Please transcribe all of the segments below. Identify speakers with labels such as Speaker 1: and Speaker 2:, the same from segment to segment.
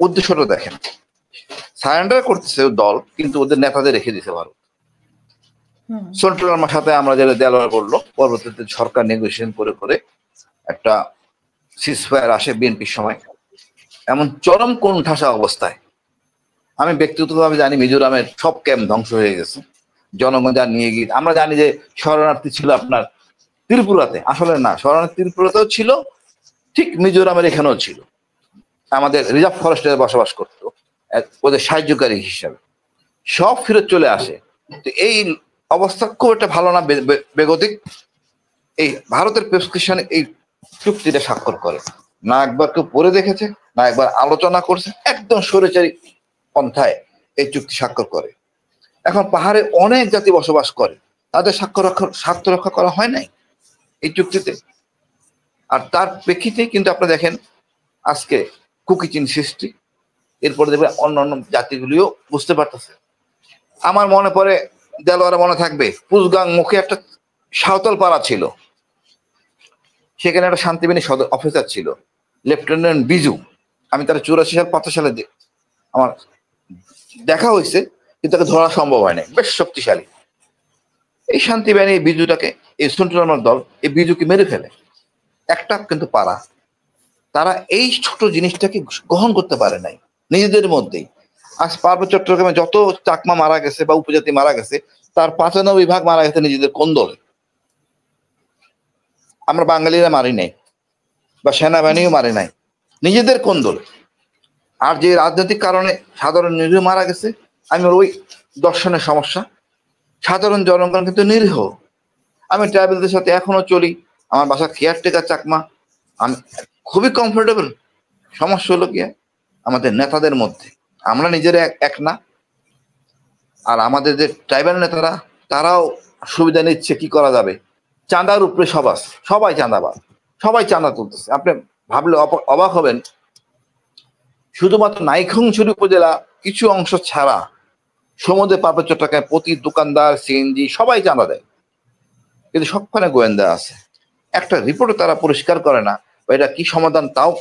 Speaker 1: উদ্দেশ্যটা দেখেন, সারেন্ডার করতেছে দল, কিন্তু ওদের নেতাদের রেখে দিতে ভারত। সন্টু লামার সাথে আমরা যেটা দেওয়ার করলো, পরবর্তীতে সরকার নেগোসিয়েশন করে করে একটা সিজফায়ার আসে বিএনপির সময়, এমন চরম কোণঠাসা অবস্থায়। আমি ব্যক্তিগতভাবে জানি মিজোরামের সব ক্যাম্প ধ্বংস হয়ে গেছে, জনগণ যা নিয়ে গিয়ে। আমরা জানি যে শরণার্থী ছিল আপনার ত্রিপুরাতে, আসলে না, শরণার্থী ত্রিপুরাতেও ছিল, ঠিক মিজোরামের এখানেও ছিল, আমাদের রিজার্ভ ফরেস্টে বসবাস করতো ওদের সাহায্যকারী হিসাবে, সব ফেরত চলে আসে। তো এই অবস্থা খুব একটা ভালো না, বেগতিক। এই ভারতের প্রেসক্রিপশন এই চুক্তিটা স্বাক্ষর করে না, একবার কেউ পড়ে দেখেছে না, একবার আলোচনা করছে, একদম স্বৈরাচারী পন্থায় এই চুক্তি স্বাক্ষর করে। এখন পাহাড়ে অনেক জাতি বসবাস করে, তাদের স্বার্থ রক্ষা করা হয় নাই এই চুক্তিতে। আর তার প্রেক্ষিতে কিন্তু আপনারা দেখেন আজকে কুকিচিন সৃষ্টি, এরপরে দেখবেন অন্য অন্য জাতিগুলিও বুঝতে পারতেছে। আমার মনে পড়ে, দেলোয়ারে মনে থাকবে, পুজগাং মুখে একটা সাঁওতাল পাড়া ছিল, সেখানে একটা শান্তিবাহিনী সদর অফিসার ছিল লেফটেন্যান্ট বিজু। আমি তার 84 সাল 85 সালে আমার দেখা হয়েছে, কিন্তু তাকে ধরা সম্ভব হয় নাই, বেশ শক্তিশালী। এই শান্তিবাহিনী এই বিজুটাকে, এই সন্টু লামার দল এই বিজুকে মেরে ফেলে। একটা কিন্তু পাড়া, তারা এই ছোট জিনিসটাকে গ্রহণ করতে পারে নাই নিজেদের মধ্যেই। আজ পার্বত্য চট্টগ্রামে যত চাকমা মারা গেছে বা উপজাতি মারা গেছে, তার 95% মারা গেছে নিজেদের কোন্দলে। আমরা বাঙালিরা মারি নাই, বা সেনাবাহিনীও মারে নাই, নিজেদের কোন্দলে। আর যে রাজনৈতিক কারণে সাধারণ নিরীহ মারা গেছে, আমি ওই দর্শনের সমস্যা, সাধারণ জনগণ কিন্তু নিরীহ। আমি ট্রাইবেলদের সাথে এখনো চলি, আমার বাসা কেয়ারটেকার চাকমা, আমি খুবই কমফোর্টেবল। সমস্যা হলো কি আমাদের নেতাদের মধ্যে, আমরা নিজেরা এক না, আর আমাদের যে ট্রাইবাল নেতারা তারাও সুবিধা নিচ্ছে। কি করা যাবে, চাঁদার উপরে সবাই চাঁদাবাজ, সবাই চাঁদা তুলতেছে। আপনি ভাবলে অবাক হবেন, শুধুমাত্র নাইক্ষ্যংছড়ি উপজেলা কিছু অংশ ছাড়া সমুদ্রে পার্বত্য চট্টগ্রামে প্রতি দোকানদার, সিএনজি সবাই চাঁদা দেয়, কিন্তু সবখানে গোয়েন্দা আছে। একটা রিপোর্টও তারা পরিষ্কার করে না, বা এটা কি সমাধান তাও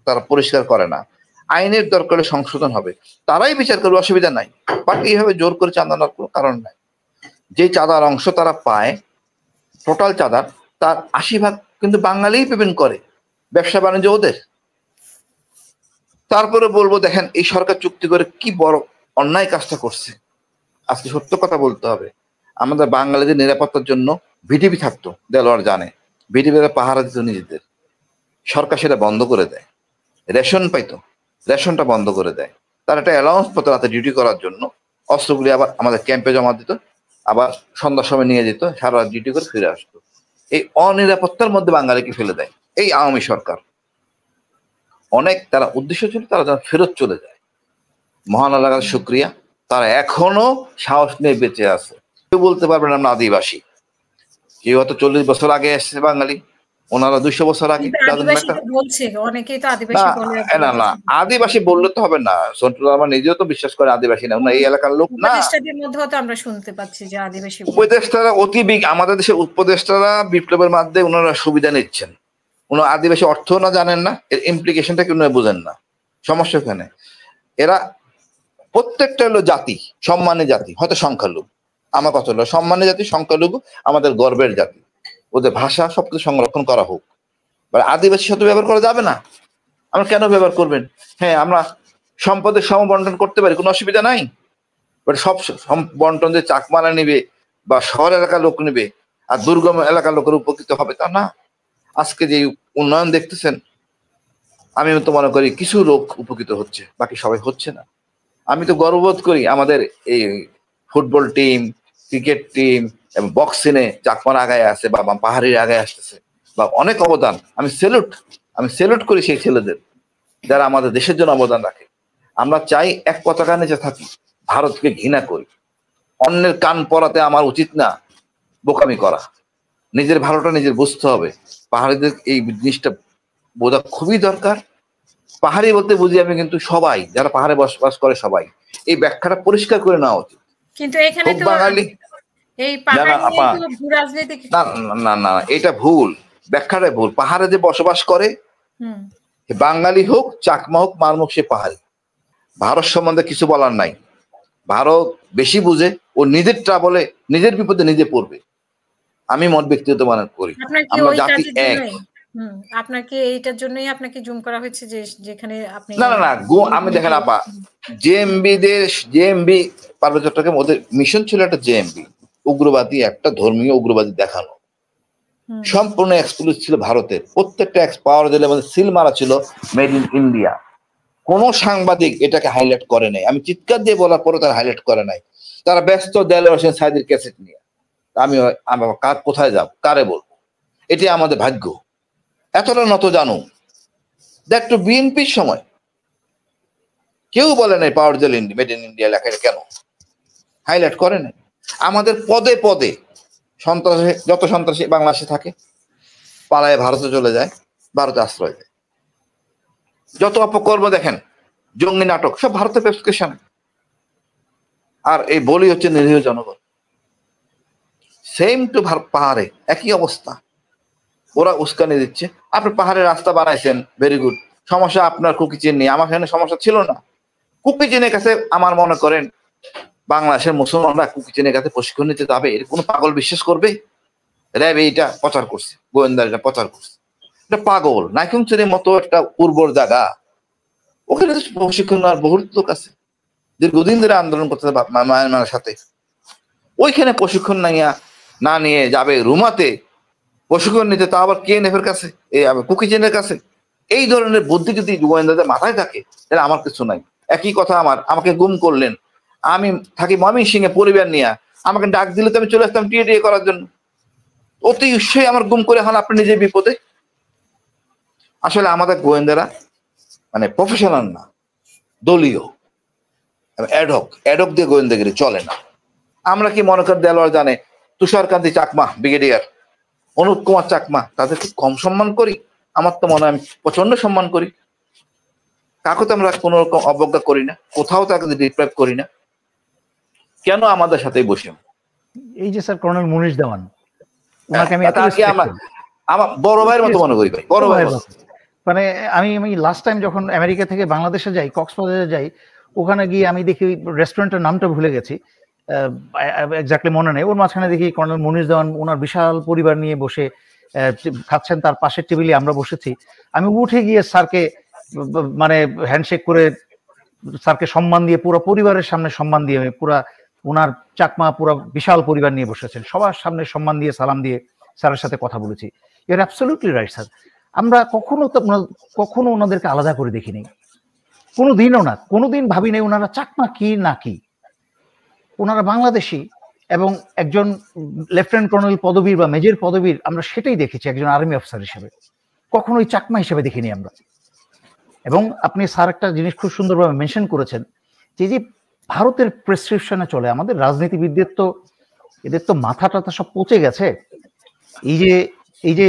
Speaker 1: তারা পরিষ্কার করে না। আইনের দরকারে সংশোধন হবে, তারাই বিচার করবে, অসুবিধা নাই। বাট এইভাবে জোর করে চাঁদা নেওয়ার কোনো কারণ নাই। যে চাঁদার অংশ তারা পায়, টোটাল চাঁদার তার 80% কিন্তু বাঙালিই পেমেন্ট করে, ব্যবসা বাণিজ্য ওদের। তারপরে বলবো, দেখেন এই সরকার চুক্তি করে কি বড় অন্যায় কাজটা করছে। আজকে সত্য কথা বলতে হবে, আমাদের বাঙালিদের নিরাপত্তার জন্য ভিডিপি থাকতো, দেলোয়ার জানে, ভিডিপিরা পাহারা দিত নিজেদের, সরকার সেটা বন্ধ করে দেয়। রেশন পাইতো, রেশনটা বন্ধ করে দেয়। তার একটা অ্যালাউন্স পেতো রাতে ডিউটি করার জন্য, অস্ত্রগুলি আবার আমাদের ক্যাম্পে জমা দিত, আবার সন্ধ্যার সময় নিয়ে যেত, সারা রাত ডিউটি করে ফিরে আসতো। এই অনিরাপত্তার মধ্যে বাঙালিকে ফেলে দেয় এই আওয়ামী সরকার। অনেক তারা উদ্দেশ্য ছিল তারা যেন ফেরত চলে যায়। মহান আল্লাহর শুকরিয়া, তারা এখনো সাহস নিয়ে বেঁচে আছে। কেউ বলতে পারবেন আমরা আদিবাসী, কেউ হয়তো 40 বছর আগে এসছে বাঙালি, ওনারা 200 বছর আগে। না না, আদিবাসী বললে তো হবে না, সন্টু লামা নিজেও তো বিশ্বাস করে আদিবাসী না, ওনার এই এলাকার লোক না।
Speaker 2: আমরা শুনতে পাচ্ছি যে আদিবাসী
Speaker 1: উপদেষ্টারা আমাদের দেশের উপদেষ্টারা বিপ্লবের মাধ্যমে ওনারা সুবিধা নিচ্ছেন। ওনারা আদিবাসী অর্থ না জানেন না, এর ইমপ্লিকেশনটা কি ওনারা বোঝেন না। সমস্যা ওখানে, এরা প্রত্যেকটা হলো জাতি, সম্মানের জাতি, হয়তো সংখ্যালঘু। আমার কথা হলো সম্মানের জাতি, সংখ্যালঘু আমাদের গর্বের জাতি, ওদের ভাষা সবকিছু সংরক্ষণ করা হোক। আদিবাসীর সাথে ব্যবহার করা যাবে না, আমরা কেন ব্যবহার করবেন? হ্যাঁ, আমরা সম্পদের সমবন্টন করতে পারি, কোনো অসুবিধা নাই। বাট সব বন্টন যে চাকমারা নিবে বা শহর এলাকার লোক নিবে আর দুর্গম এলাকার লোকের উপকৃত হবে তা না। আজকে যে উন্নয়ন দেখতেছেন, আমি তো মনে করি কিছু লোক উপকৃত হচ্ছে, বাকি সবাই হচ্ছে না। আমি তো গর্ববোধ করি আমাদের এই ফুটবল টিম, ক্রিকেট টিম এবং বক্সিংয়ে চাকমার আগায় আছে বা পাহাড়ির আগায় আসতেছে, বা অনেক অবদান। আমি স্যালুট করি সেই ছেলেদের যারা আমাদের দেশের জন্য অবদান রাখে। আমরা চাই এক পতাকা নিচে থাকি, ভারতকে ঘৃণা করি। অন্যের কান পরাতে আমার উচিত না বোকামি করা, নিজের ভালোটা নিজের বুঝতে হবে। পাহাড়িদের এই জিনিসটা বোঝা খুবই দরকার। পাহাড়ি বলতে বুঝি আমি কিন্তু সবাই যারা পাহাড়ে বসবাস করে সবাই, এই ব্যাখ্যাটা পরিষ্কার করে নেওয়া উচিত।
Speaker 2: কিন্তু এখানে তো
Speaker 1: বাঙালি না না, এটা ভুল, ব্যাখ্যাটা ভুল। পাহাড়ে যে বসবাস করে বাঙালি হোক, চাকমা হোক, মারমুখ, সে পাহাড়ি। ভারত সম্বন্ধে কিছু বলার নাই। ভারত বেশি বুঝে, ও নিজের ট্রাবলে নিজের বিপদে নিজে পড়বে, আমি মত ব্যক্তিগত মনে করি।
Speaker 2: আপনার কি
Speaker 1: আমরা
Speaker 2: ওই
Speaker 1: জাতি
Speaker 2: কাজের
Speaker 1: এক।
Speaker 2: জন্যই আপনার কি এইটার জন্যই আপনাকে জুম করা হয়েছে যে যেখানে আপনি
Speaker 1: না না না, আমি দেখেন আপা, জেএমবি পার্বত্য চট্টগ্রাম ওদের মিশন ছিল একটা জেএমবি, উগ্রবাদী, একটা ধর্মীয় উগ্রবাদী দেখানো, সম্পূর্ণ এক্সক্লুসিভ ছিল ভারতের। প্রত্যেকটা পাওয়ার জেলের মধ্যে সিল মারা ছিল মেড ইন ইন্ডিয়া। কোন সাংবাদিক এটাকে হাইলাইট করে নাই, আমি চিৎকার দিয়ে বলার পরে তারা হাইলাইট করে নাই। তারা ব্যস্ত দেলোয়ার হোসেন সাইদির ক্যাসেট নিয়ে। আমি কোথায় যাব, কারে বলবো? এটি আমাদের ভাগ্য। এতটা নত জানো দেখ তো বিএনপির সময় কেউ বলে নাই পাওয়ার জেল মেড ইন ইন্ডিয়া লেখা কেন হাইলাইট করে নাই। আমাদের পদে পদে সন্ত্রাসী, যত সন্ত্রাসী বাংলাদেশে থাকে পালায় ভারতে চলে যায়, ভারতে আশ্রয় দেয়। যত অপকর্ম দেখেন, জঙ্গি নাটক, সব ভারতের প্রেসক্রিপশন। আর এই বলি হচ্ছে নিরীহ জনগণ। সেম টু পাহাড়ে একই অবস্থা, ওরা উস্কানি দিচ্ছে। আপনি পাহাড়ে রাস্তা বানাইছেন, ভেরি গুড, সমস্যা আপনার কুকি চেন নিয়ে, আমার এখানে সমস্যা ছিল না। কুকি চেনের কাছে আমার মনে করেন বাংলাদেশের মুসলমানরা কুকি চেনের কাছে প্রশিক্ষণ নিতে যাবে, এর কোনো পাগল বিশ্বাস করবে? র্যাব এইটা প্রচার করছে, গোয়েন্দা এটা প্রচার করছে, এটা পাগল। নাইকুমচুরির মতো একটা উর্বর জায়গা, ওখানে প্রশিক্ষণ নেওয়ার বহুত লোক আছে, দীর্ঘদিন ধরে আন্দোলন করতে মায়ানমারের সাথে। ওইখানে প্রশিক্ষণ না নিয়ে যাবে রুমাতে প্রশিক্ষণ নিতে, তা আবার KNF এর কাছে, এই কুকি চেনের কাছে। এই ধরনের বুদ্ধি যদি গোয়েন্দাদের মাথায় থাকে তাহলে আমার কিছু নাই। একই কথা, আমাকে গুম করলেন, আমি থাকি ময়মনসিংহে পরিবার নিয়ে, আমাকে ডাক দিলে তো আমি চলে আসতাম টিএ করার জন্য। অতি উৎসাহী আমার গুম করে হন আপনি নিজে বিপদে। আসলে আমাদের গোয়েন্দারা মানে প্রফেশনাল না, দলীয়, অ্যাডক দিয়ে গোয়েন্দাগিরি চলে না। আমরা কি মনে করি দেলোয়ার জানে, তুষারকান্তি চাকমা ব্রিগেডিয়ার, অনুপ কুমার চাকমা, তাদেরকে কম সম্মান করি? আমার তো মনে হয় আমি প্রচন্ড সম্মান করি। কাকে তো আমরা কোন রকম অবজ্ঞা করি না, কোথাও তাকে ডিপ্রাইভ করি না। কেন আমাদের সাথে বসে?
Speaker 3: এই যে স্যার কর্নেল মুনিশ দেওয়ান, ওনাকে আমি
Speaker 1: আমার বড় ভাইয়ের মতো মনে করি ভাই, বড় ভাই।
Speaker 3: মানে আমি লাস্ট টাইম যখন আমেরিকা থেকে বাংলাদেশে যাই, কক্সবাজারে যাই, ওখানে গিয়ে আমি দেখি রেস্টুরেন্টের নামটা ভুলে গেছি, এক্স্যাক্টলি মনে নেই। ওর মাঝখানে দেখি কর্নেল মুনিশ দেওয়ান ওনার বিশাল পরিবার নিয়ে বসে খাচ্ছেন, তার পাশের টেবিলে আমরা বসেছি। আমি উঠে গিয়ে স্যারকে মানে হ্যান্ডশেক করে স্যারকে সম্মান দিয়ে, পুরো পরিবারের সামনে সম্মান দিয়ে, পুরা ওনার চাকমা পুরো বিশাল পরিবার নিয়ে বসেছেন, সবার সামনে সম্মান দিয়ে সালাম দিয়ে স্যারের সাথে কথা বলেছি। Your absolutely right sir. আমরা কখনো ওনাদেরকে আলাদা করে দেখিনি, কোনোদিনও না, কোনোদিন ভাবি নাই ওনারা চাকমা কি না কি। ওনারা বাংলাদেশি, এবং একজন লেফটেন্যান্ট কর্নেল পদবীর বা মেজর পদবীর আমরা সেটাই দেখেছি একজন আর্মি অফিসার হিসেবে, কখনোই চাকমা হিসেবে দেখিনি আমরা। এবং আপনি স্যার একটা জিনিস খুব সুন্দরভাবে মেনশন করেছেন, যে ভারতের প্রেসক্রিপশনে চলে। আমাদের রাজনীতিবিদদের তো, এদের তো মাথা টাথা সব পচে গেছে। এই যে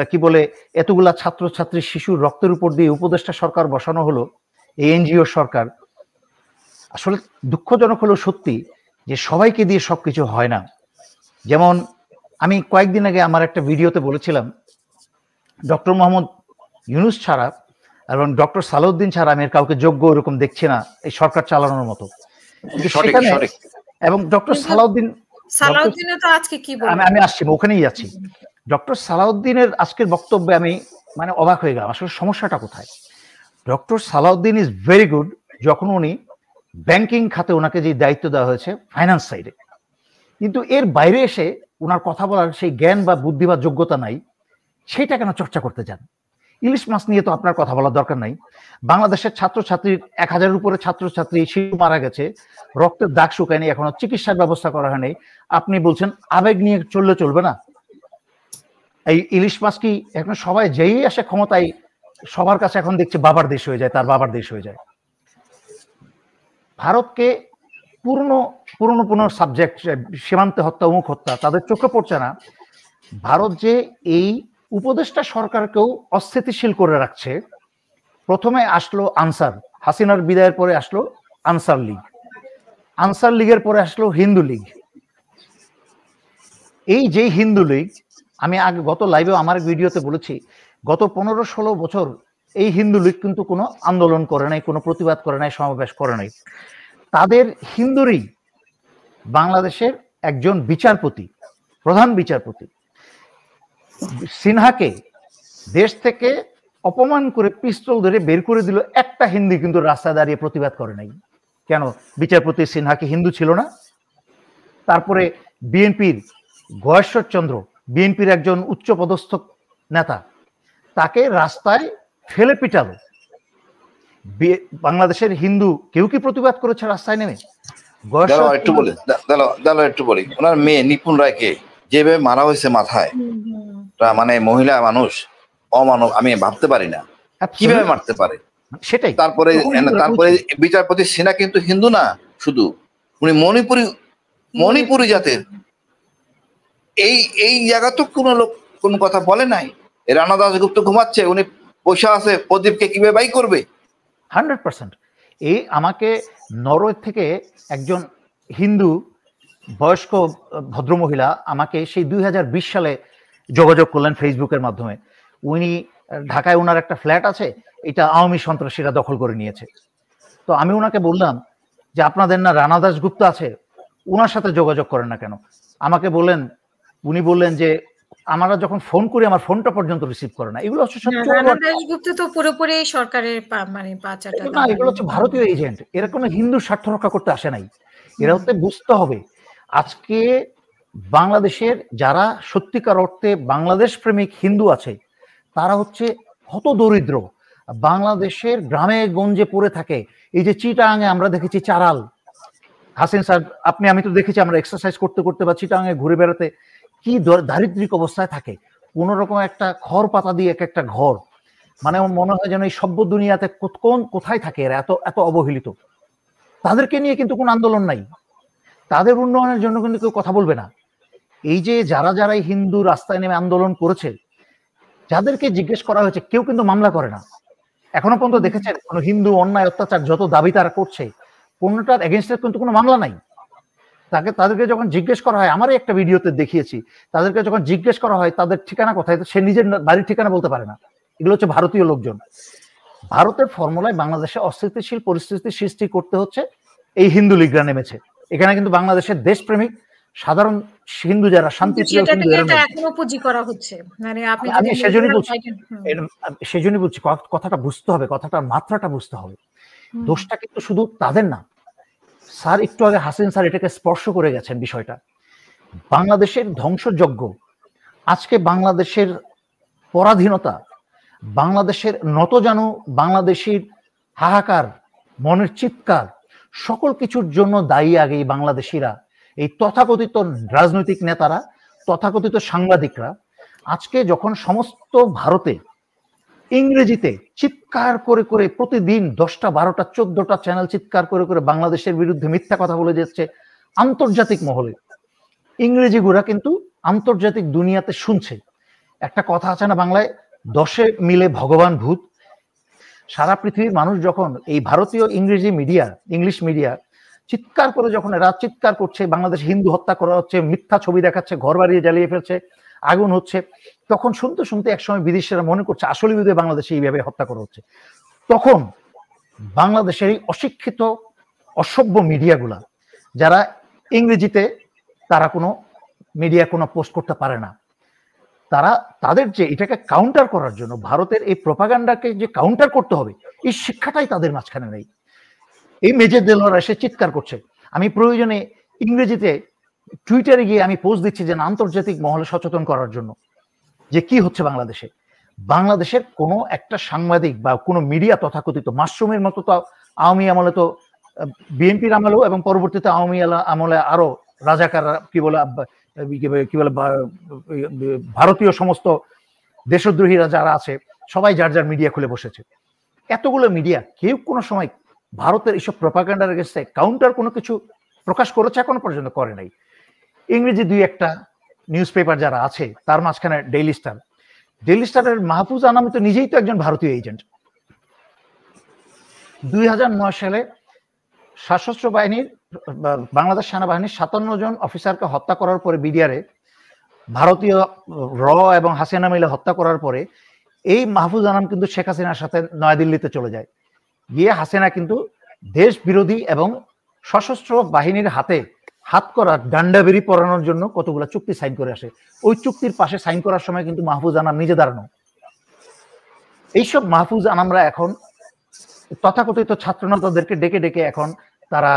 Speaker 3: কি বলে, এতগুলা ছাত্রছাত্রী শিশুর রক্তের উপর দিয়ে উপদেষ্টা সরকার বসানো হলো, এই এনজিও সরকার। আসলে দুঃখজনক হলো সত্যি যে সবাইকে দিয়ে সবকিছু হয় না। যেমন আমি কয়েকদিন আগে আমার একটা ভিডিওতে বলেছিলাম, ডক্টর মোহাম্মদ ইউনূস ছাড়া এবং ডক্টর সালাউদ্দিন ছাড়া আমি কাউকে যোগ্য এরকম দেখছি না এই সরকার চালানোর মতো। এবং ডক্টর সালাউদ্দিন
Speaker 2: তো আজকে কি বললেন,
Speaker 3: আমি আসছি, ওখানেই যাচ্ছি। ডক্টর সালাউদ্দিনের আজকের বক্তব্যে আমি মানে অবাক হয়ে গেলাম, আসলে সমস্যাটা কোথায়। Doctor Salauddin is very good, যখন উনি ব্যাংকিং খাতে ওনাকে যে দায়িত্ব দেওয়া হয়েছে ফাইন্যান্স সাইডে, কিন্তু এর বাইরে এসে ওনার কথা বলার সেই জ্ঞান বা বুদ্ধি বা যোগ্যতা নাই, সেটা কেন চর্চা করতে চান? ইলিশ মাছ নিয়ে তো আপনার কথা বলার দরকার নাই। বাংলাদেশের ছাত্রছাত্রীর 1000-এর উপরে ছাত্রছাত্রী শিশু মারা গেছে, রক্তের দাগ শুকায়নি, এখনো চিকিৎসার ব্যবস্থা করা হয়নি। আপনি বলছেন আবেগ নিয়ে চললে চলবে না? এই ইলিশ মাছ কি এখন সবাই যেই আসে ক্ষমতায় সবার কাছে এখন দেখছে বাবার দেশ হয়ে যায়, তার বাবার দেশ হয়ে যায়। ভারতকে পুরনো সাবজেক্ট, সীমান্তে হত্যা, অমুক হত্যা, তাদের চোখে পড়ছে না। ভারত যে এই উপদেষ্টা সরকারকেও অস্থিতিশীল করে রাখছে। প্রথমে আসলো আনসার, হাসিনার বিদায়ের পরে আসলো আনসার লীগ, আনসার লীগের পরে আসলো হিন্দু লীগ। এই যে হিন্দু লীগ, আমি আগে গত লাইভে আমার ভিডিওতে বলেছি, গত 15-16 বছর এই হিন্দু লীগ কিন্তু কোনো আন্দোলন করে নাই, কোনো প্রতিবাদ করে নাই, সমাবেশ করে নাই। তাদের হিন্দুরই বাংলাদেশের একজন বিচারপতি, প্রধান বিচারপতি সিনহাকে দেশ থেকে অপমান করে পিস্তল ধরে বের করে দিল। একটা হিন্দু কিন্তু রাস্তায় দাঁড়িয়ে প্রতিবাদ করে নাই। কেন? বিচারপতি সিনহা কি হিন্দু ছিল না? তারপরে বিএনপির গয়েশ্বর চন্দ্র, বিএনপির একজন উচ্চপদস্থ নেতা, তাকে রাস্তায় ফেলে পিটালো। বাংলাদেশের হিন্দু কেউ কি প্রতিবাদ করেছে রাস্তায় নেমে?
Speaker 1: একটু বলি, ওনার মেয়ে নিপুণ রায়কে যেভাবে মারা হয়েছে মাথায়, মানে মহিলা মানুষ অমানব, আমি ভাবতে পারি না কিভাবে মারতে পারে।
Speaker 3: সেটাই।
Speaker 1: তারপরে বিচারপতি সিনহা কিন্তু হিন্দু না শুধু, উনি মণিপুরি জাতের। এই জায়গা তো কোনো লোক কোন কথা বলে নাই। রানা দাশগুপ্ত ঘুমাচ্ছে, উনি পয়সা আছে, প্রদীপকে কিভাবে বাই করবে?
Speaker 3: 100%। এই আমাকে নরওয়ে থেকে একজন হিন্দু বয়স্ক ভদ্রমহিলা আমাকে সেই 2020 সালে যোগাযোগ করলেন ফেসবুকের মাধ্যমে। উনি ঢাকায়, ওনার একটা ফ্ল্যাট আছে, এটা আওয়ামী সন্ত্রাসীরা দখল করে নিয়েছে। তো আমি ওনাকে বললাম যে আপনাদের না রানা দাশগুপ্ত আছে, ওনার সাথে যোগাযোগ করেন না কেন? আমাকে বললেন, উনি বললেন যে আমরা যখন ফোন করি আমার ফোনটা পর্যন্ত রিসিভ করে না। এগুলো হচ্ছে
Speaker 2: রানা দাশগুপ্ত তো পুরোপুরি সরকারের মানে পাচাটা
Speaker 3: না, এগুলো হচ্ছে ভারতীয় এজেন্ট। এরা কোনো হিন্দু স্বার্থ রক্ষা করতে আসে নাই। এরা হচ্ছে, বুঝতে হবে আজকে বাংলাদেশের যারা সত্যিকার অর্থে বাংলাদেশ প্রেমিক হিন্দু আছে, তারা হচ্ছে হত দরিদ্র, বাংলাদেশের গ্রামে গঞ্জে পড়ে থাকে। এই যে চিটাগাঙে আমরা দেখেছি চারাল, হাসিন স্যার আপনি, আমি তো দেখেছি আমরা এক্সারসাইজ করতে করতে বা চিটাগাঙে ঘুরে বেড়াতে, কি দারিদ্রিক অবস্থায় থাকে। কোন রকম একটা খড় পাতা দিয়ে এক একটা ঘর, মানে মনে হয় যেন এই সভ্য দুনিয়াতে কোথায় থাকে এরা, এত এত অবহেলিত। তাদেরকে নিয়ে কিন্তু কোনো আন্দোলন নাই, তাদের উন্নয়নের জন্য কিন্তু কেউ কথা বলবে না। এই যে যারা যারা হিন্দু রাস্তায় নেমে আন্দোলন করেছে, যাদেরকে জিজ্ঞেস করা হয়েছে, কেউ কিন্তু মামলা করে না এখনো পর্যন্ত। দেখেছেন কোন হিন্দু অন্যায় অত্যাচার যত দাবি তারা করছে, কোনটার এগেনস্টে কিন্তু কোনো মামলা নাই। তাদেরকে যখন জিজ্ঞেস করা হয়, আমারই একটা ভিডিওতে দেখিয়েছি, তাদেরকে যখন জিজ্ঞেস করা হয় তাদের ঠিকানা কোথায়, সে নিজের বাড়ির ঠিকানা বলতে পারে না। এগুলো হচ্ছে ভারতীয় লোকজন। ভারতের ফর্মুলায় বাংলাদেশে অস্থিতিশীল পরিস্থিতি সৃষ্টি করতে হচ্ছে, এই হিন্দু লীগরা নেমেছে এখানে। কিন্তু বাংলাদেশের দেশপ্রেমিক সাধারণ হিন্দু যারা শান্তিপ্রিয় হিন্দু,
Speaker 2: এখনো পুঁজি করা হচ্ছে। মানে আপনি
Speaker 3: আমি সেজন্যই বলছি কথাটা বুঝতে হবে, কথাটার মাত্রাটা বুঝতে হবে। দোষটা কিন্তু শুধু তাদের না। স্যার একটু আগে হাসিন স্যার এটাকে স্পর্শ করে গেছেন বিষয়টা। বাংলাদেশের ধ্বংসযজ্ঞ, আজকে বাংলাদেশের পরাধীনতা, বাংলাদেশের নতজানু বাংলাদেশির হাহাকার, মনের চিৎকার, সকল কিছুর জন্য দায়ী আগে এই বাংলাদেশিরা, এই তথাকথিত রাজনৈতিক নেতারা, তথাকথিত সাংবাদিকরা। আজকে যখন সমস্ত ভারতে ইংরেজিতে চিৎকার করে করে প্রতিদিন 10টা 12টা 14টা চ্যানেল চিৎকার করে করে বাংলাদেশের বিরুদ্ধে মিথ্যা কথা বলে যাচ্ছে আন্তর্জাতিক মহলে, ইংরেজি গুড়া কিন্তু আন্তর্জাতিক দুনিয়াতে শুনছে। একটা কথা আছে না বাংলায়, 10 মিলে ভগবান ভূত। সারা পৃথিবীর মানুষ যখন এই ভারতীয় ইংরেজি মিডিয়া, ইংলিশ মিডিয়া চিৎকার করে, যখন এরা চিৎকার করছে বাংলাদেশ হিন্দু হত্যা করা হচ্ছে, মিথ্যা ছবি দেখাচ্ছে, ঘর বাড়িয়ে জ্বালিয়ে ফেলছে, আগুন হচ্ছে, তখন শুনতে শুনতে একসময় বিদেশিরা মনে করছে আসলে বিদেশে বাংলাদেশে এইভাবে হত্যা করা হচ্ছে। তখন বাংলাদেশের এই অশিক্ষিত অসভ্য মিডিয়াগুলা, যারা ইংরেজিতে তারা কোনো মিডিয়া কোনো পোস্ট করতে পারে না, তারা তাদের যে এটাকে কাউন্টার করার জন্য, ভারতের এই প্রোপাগান্ডাকে যে কাউন্টার করতে হবে, এই শিক্ষাটাই তাদের মাঝখানে নেই। এই মেজর দেলোয়ার এসে চিৎকার করছে, আমি প্রয়োজনে ইংরেজিতে টুইটারে গিয়ে আমি পোস্ট দিচ্ছি যে আন্তর্জাতিক মহলে সচেতন করার জন্য যে কি হচ্ছে বাংলাদেশে। বাংলাদেশের কোনো একটা সাংবাদিক বা কোনো মিডিয়া তথাকথিত মাশরুমের মতো, তো আওয়ামী আমলে, তো বিএনপির আমলেও এবং পরবর্তীতে আওয়ামী আমলে আরো রাজাকাররা কি বলে ভারতীয় সমস্ত দেশদ্রোহীরা যারা আছে সবাই যার যার মিডিয়া খুলে বসেছে। এতগুলো মিডিয়া কেউ কোনো সময় ভারতের এইসব প্রোপাগান্ডার এগেইনস্টে কাউন্টার কোনো কিছু প্রকাশ করেছে এখনো পর্যন্ত করে নাই। ইংরেজি 2-1টা নিউজ পেপার যারা আছে, তার মাঝখানে ডেইলি স্টারের মাহফুজ আনামি তো নিজেই তো একজন ভারতীয় এজেন্ট। 2009 সালে সশস্ত্র বাহিনীর, বাংলাদেশ সেনাবাহিনীর 57 জন অফিসারকে হত্যা করার পরে, বিডিআরে ভারতীয় র এবং হাসিনা মিলে হত্যা করার পরে এই মাহফুজ আনাম কিন্তু শেখ হাসিনার সাথে নয়াদিল্লিতে চলে যায়, গিয়ে হাসিনা কিন্তু দেশ বিরোধী এবং সশস্ত্র বাহিনীর হাতে হাত করা ডান্ডাবেরি পরানোর জন্য কতগুলো চুক্তি সাইন করে আসে। ওই চুক্তির পাশে সাইন করার সময় কিন্তু মাহফুজ আনাম নিজে দাঁড়ানো। এইসব মাহফুজ আনামরা এখন তথাকথিত ছাত্রনেতাদেরকে ডেকে ডেকে এখন তারা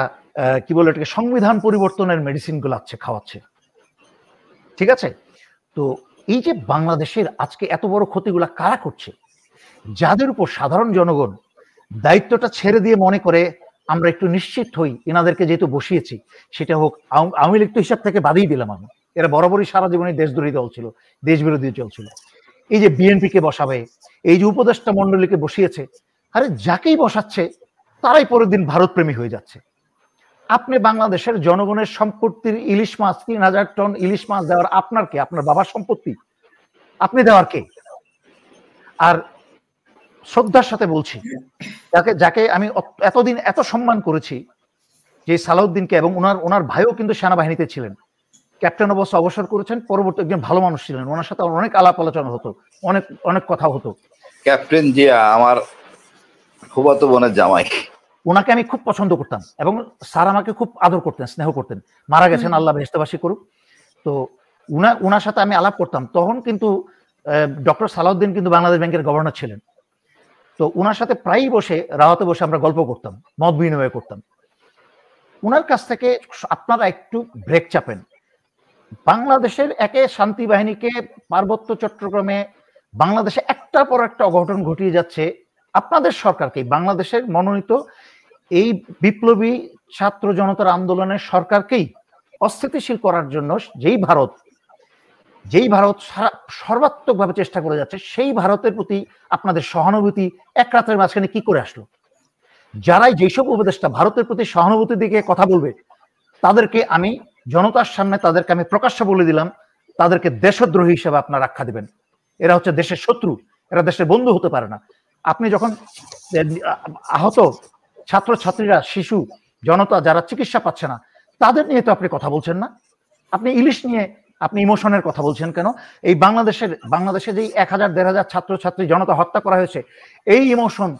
Speaker 3: কি বলে এটাকে সংবিধান পরিবর্তনের মেডিসিন গুলাচ্ছে, খাওয়াচ্ছে। ঠিক আছে, তো এই যে বাংলাদেশের আজকে এত বড় ক্ষতিগুলা কারা করছে, যাদের উপর সাধারণ জনগণ দায়িত্বটা ছেড়ে দিয়ে মনে করে আমরা একটু নিশ্চিত হই এনাদেরকে যেহেতু বসিয়েছি, সেটা হোক আওয়ামী লীগ তো হিসাব থেকে বাদই দিলাম আমি, এরা বরাবরই সারা জীবনে দেশদ্রোহী দল ছিল, দেশ বিরোধী চলছিল। এই যে বিএনপি কে বসাবে, এই যে উপদেষ্টা মন্ডলীকে বসিয়েছে, আরে যাকেই বসাচ্ছে তারাই পরের দিন ভারত প্রেমী হয়ে যাচ্ছে। আপনি বাংলাদেশের জনগণের সম্পত্তির ইলিশ মাছ ৩,০০০ টন ইলিশ মাছ দেওয়ার আপনার কে? আপনার বাবার সম্পত্তি, আপনি দেওয়ার কে? আর শ্রদ্ধার সাথে বলছি, যাকে আমি এতদিন এত সম্মান করেছি, যে সালাউদ্দিনকে, এবং ওনার ভাইও কিন্তু সেনাবাহিনীতে ছিলেন, ক্যাপ্টেন অবশ্য অবসর করেছেন, পরবর্তী একজন ভালো মানুষ ছিলেন, ওনার সাথে অনেক আলাপ আলোচনা হতো, অনেক অনেক কথা হতো।
Speaker 1: ক্যাপ্টেন জিয়া আমার ফুফাতো বোনের জামাই,
Speaker 3: ওনাকে আমি খুব পছন্দ করতাম এবং স্যার আমাকে খুব আদর করতেন, স্নেহ করতেন, মারা গেছেন, আল্লাহ বেহেশতবাসী করুক। তো ওনার সাথে আমি আলাপ করতাম। তখন কিন্তু ডক্টর সালাউদ্দিন কিন্তু বাংলাদেশ ব্যাংকের গভর্নর ছিলেন। তো ওনার সাথে প্রায়ই বসে রাওয়াতে বসে আমরা গল্প করতাম, মত বিনিময় করতাম। ওনার কাছ থেকে আপনারা একটু ব্রেক চাপেন। বাংলাদেশের একে শান্তি বাহিনীকে পার্বত্য চট্টগ্রামে বাংলাদেশে একটার পর একটা অঘটন ঘটিয়ে যাচ্ছে। আপনাদের সরকারকে, বাংলাদেশের মনোনীত এই বিপ্লবী ছাত্র জনতার আন্দোলনের সরকারকেই অস্থিতিশীল করার জন্য যেই ভারত সর্বাত্মকভাবে চেষ্টা করে যাচ্ছে, সেই ভারতের প্রতি আপনাদের সহানুভূতি এক রাতের মাঝখানে কি করে আসলো? যারাই যেসব উপদেষ্টা ভারতের প্রতি সহানুভূতির দিকে কথা বলবে, তাদেরকে আমি জনতার সামনে তাদেরকে আমি প্রকাশ্যে বলে দিলাম, তাদেরকে দেশদ্রোহী হিসেবে আপনারা আখ্যা দিবেন। এরা হচ্ছে দেশের শত্রু, এরা দেশের বন্ধু হতে পারে না। আপনি যখন আহত ছাত্রছাত্রীরা, শিশু জনতা যারা চিকিৎসা পাচ্ছে না, তাদের নিয়ে তো আপনি কথা বলছেন না। আপনি ইলিশ নিয়ে আপনি ইমোশনের কথা বলছেন কেন? এই বাংলাদেশে যেই ১,০০০-১,৫০০ ছাত্রছাত্রী জনতা হত্যা করা হয়েছে, এই ইমোশন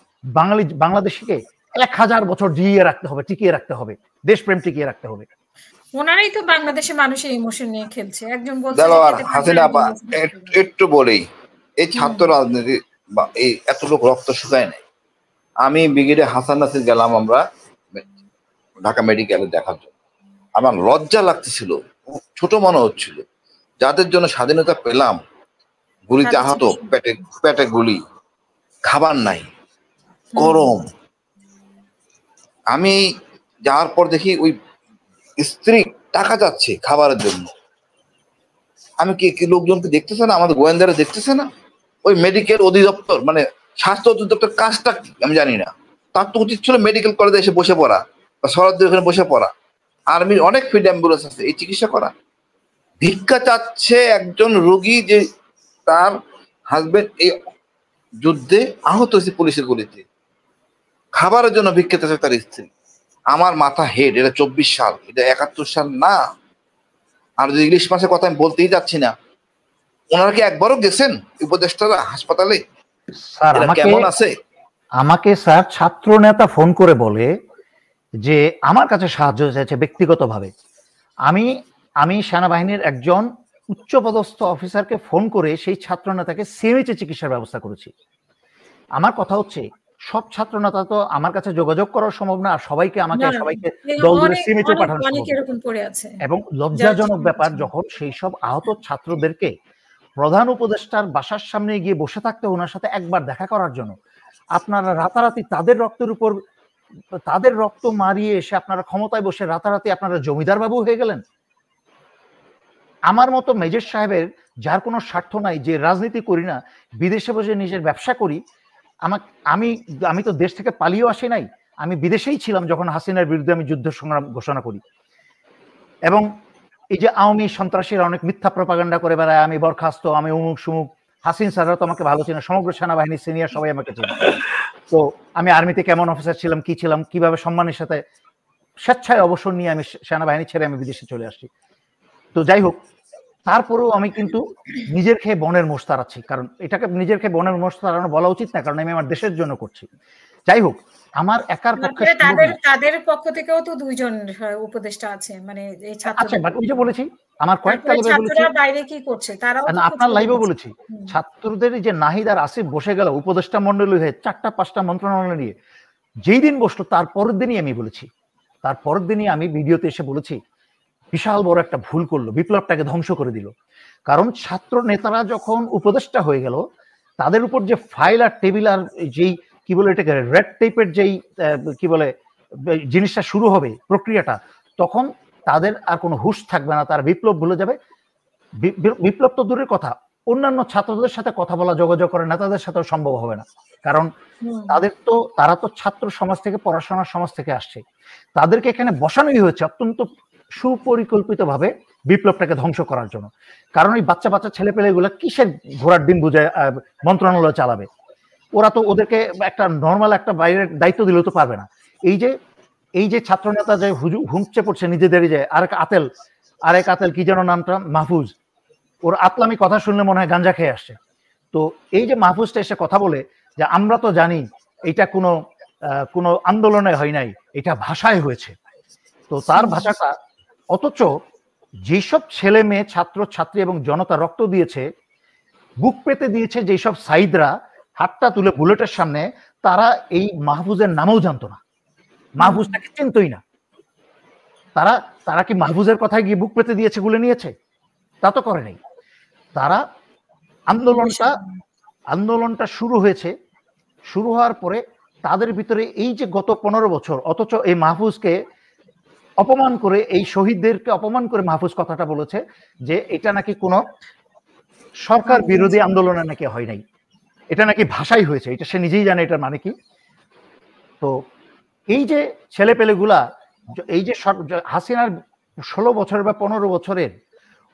Speaker 3: বাংলাদেশকে ১,০০০ বছর জিইয়ে রাখতে হবে, টিকিয়ে রাখতে হবে, দেশপ্রেম টিকিয়ে রাখতে হবে।
Speaker 2: ওনারাই তো বাংলাদেশের মানুষের ইমোশন নিয়ে খেলছে। একজন বলছে
Speaker 1: হাসিনা একটু বলেই, এই ছাত্র রাজনীতি বা এই এত লোক রক্ত শুকায় নাই। আমি ব্রিগেডে হাসান নাসির গেলাম আমরা ঢাকা মেডিকেলে দেখার জন্য, আমার লজ্জা লাগতেছিল, ছোট মনে হচ্ছিল, যাদের জন্য স্বাধীনতা পেলাম, গুলিতে আহত, পেটে গুলি, খাবার নাই, গরম। আমি যাওয়ার পর দেখি ওই স্ত্রী টাকা যাচ্ছে খাবারের জন্য। আমি কি লোকজনকে দেখতেছে না? আমাদের গোয়েন্দারা দেখতেছে না? ওই মেডিকেল অধিদপ্তর, মানে স্বাস্থ্য অধিদপ্তর কাজটা আমি জানি না। তার তো উচিত ছিল মেডিকেল কলেজে এসে বসে পড়া বা সরাসরি ওখানে বসে পড়া। আর্মির অনেক ফিল্ড অ্যাম্বুলেন্স আছে, এই চিকিৎসা করা। ভিক্ষা চাচ্ছে একজন রোগী, যে তার হাজবেন্ড এই যুদ্ধে আহত হয়েছে পুলিশের গুলিতে, খাবারের জন্য ভিক্ষা চাচ্ছে তার স্ত্রী। আমার মাথা হেড, এটা 24 সাল, এটা 71 সাল না। আর যদি ইলিশ মাসের কথা আমি বলতেই যাচ্ছি না, ওনারা কি একবারও গেছেন উপদেষ্টারা হাসপাতালে?
Speaker 3: স্যার
Speaker 1: কেমন আছে?
Speaker 3: আমাকে স্যার ছাত্র নেতা ফোন করে বলে যে আমার কাছে সাহায্য চাইছে ব্যক্তিগতভাবে। আমি সেনাবাহিনীর একজন উচ্চপদস্থ অফিসারকে ফোন করে সেই ছাত্র নেতাকে সিএমএইচে চিকিৎসার ব্যবস্থা করেছি। আমার কথা হচ্ছে, সব ছাত্র নেতা তো আমার কাছে যোগাযোগ করা সম্ভব না, আর সবাইকে দল ধরে সিএমএইচে পাঠানো সম্ভব। এবং লজ্জাজনক ব্যাপার, যখন সেই সব আহত ছাত্রদেরকে প্রধান উপদেষ্টার বাসার সামনে গিয়ে বসে থাকতে, ওনার সাথে একবার দেখা করার জন্য, আপনারা রাতারাতি তাদের রক্তের উপর তাদের রক্ত মারিয়ে এসে আপনারা ক্ষমতায় বসে রাতারাতি আপনারা জমিদার বাবু হয়ে গেলেন। আমার মতো মেজর সাহেবের, যার কোনো স্বার্থ নাই, যে রাজনীতি করি না, বিদেশে বসে নিজের ব্যবসা করি, আমি তো দেশ থেকে পালিয়েও আসি নাই, আমি বিদেশেই ছিলাম যখন হাসিনার বিরুদ্ধে আমি যুদ্ধ সংগ্রাম ঘোষণা করি। এবং এই যে আওয়ামী সন্ত্রাসীরা অনেক মিথ্যা প্রপাগান্ডা করে বেড়ায়, আমি বরখাস্ত, আমি উমুক সুমুক, হাসিন স্যাররা তো আমাকে ভালো চেনে, সমগ্র সেনাবাহিনী সিনিয়র সবাই আমাকে চেনে। তো আমি আর্মিতে কেমন অফিসার ছিলাম, কি ছিলাম, কিভাবে সম্মানের সাথে স্বেচ্ছায় অবসর নিয়ে আমি সেনাবাহিনী ছেড়ে আমি বিদেশে চলে আসছি। তো যাই হোক, তারপরেও আমি কিন্তু নিজের খেয়ে বনের মোষ তাড়াচ্ছি, কারণ এটাকে নিজের খেয়ে বনের মোষ তাড়ানো বলা উচিত না, কারণ আমি আমার দেশের জন্য করছি। যাই হোক, আমার একার পক্ষে
Speaker 2: তাদের পক্ষ থেকেও তো 2 জন উপদেষ্টা আছে, মানে এই ছাত্র।
Speaker 3: আচ্ছা, বাট ওই যে বলেছি আমার কয়েকটা লাইভে বলেছি,
Speaker 2: ছাত্ররা বাইরে কি করছে তারাও তো
Speaker 3: আপনার লাইভে বলেছি, ছাত্রদের যে নাহিদ আর আসিফ বসে গেল উপদেষ্টা মন্ডলী হয়ে 4টা-5টা মন্ত্রণালয় নিয়ে, যেই দিন বসলো তার পরের দিনই আমি বলেছি, তার পরের দিনই আমি ভিডিওতে এসে বলেছি বিশাল বড় একটা ভুল করলো, বিপ্লবটাকে ধ্বংস করে দিল। কারণ ছাত্র নেতারা যখন উপদেষ্টা হয়ে গেল, তাদের উপর যে ফাইল আর টেবিল আর যেই কি বলে এটাকে রেড টেপের যেই কি বলে জিনিসটা শুরু হবে প্রক্রিয়াটা, তখন তাদের আর কোনো হুঁশ থাকবে না, তার বিপ্লব ভুলে যাবে। বিপ্লব তো দূরের কথা, অন্যান্য ছাত্রদের সাথে কথা বলা, যোগাযোগ করে নেতাদের সাথেও সম্ভব হবে না, কারণ তারা তো ছাত্র সমাজ থেকে, পড়াশোনার সমাজ থেকে আসছে। তাদেরকে এখানে বসানোই হয়েছে অত্যন্ত সুপরিকল্পিতভাবে বিপ্লবটাকে ধ্বংস করার জন্য। কারণ এই বাচ্চা বাচ্চা ছেলেপেলেগুলো কিসের ঘোড়ার ডিম বুঝে মন্ত্রণালয় চালাবে? ওরা তো ওদেরকে একটা নর্মাল একটা বাইরের দায়িত্ব দিলেও তো পারবে না। এই যে ছাত্র নেতা যে হুমচে পড়ছে নিজেদেরই, যে আরেক আতেল কি যেন নামটা, মাহফুজ, ওর আতলামি কথা শুনলে মনে হয় গাঞ্জা খেয়ে আসছে। তো এই যে মাহফুজটা এসে কথা বলে যে আমরা তো জানি এটা কোনো আন্দোলনে হয় নাই, এটা ভাষায় হয়েছে। তো তার ভাষাটা, অথচ যেসব ছেলে মেয়ে, ছাত্র ছাত্রী এবং জনতা রক্ত দিয়েছে, বুক পেতে দিয়েছে, যেসব সাইদরা হাতটা তুলে বুলেটের সামনে, তারা এই মাহফুজের নামও জানতো না, মাহফুজটাকে চিনতই না। তারা কি মাহফুজের কথায় গিয়ে বুক পেতে দিয়েছে, গুলে নিয়েছে? তা তো করে নাই। তারা আন্দোলনটা শুরু হয়েছে, শুরু হওয়ার পরে তাদের ভিতরে এই যে গত 15 বছর, অথচ এই মাহফুজকে অপমান করে, এই শহীদদেরকে অপমান করে মাহফুজ কথাটা বলেছে যে এটা নাকি কোনো সরকার বিরোধী আন্দোলনে নাকি হয় নাই, এটা নাকি ভাষাই হয়েছে। এটা সে নিজেই জানে এটার মানে কি। তো এই যে ছেলেপেলেগুলা, এই যে হাসিনার 16 বছরের বা 15 বছরের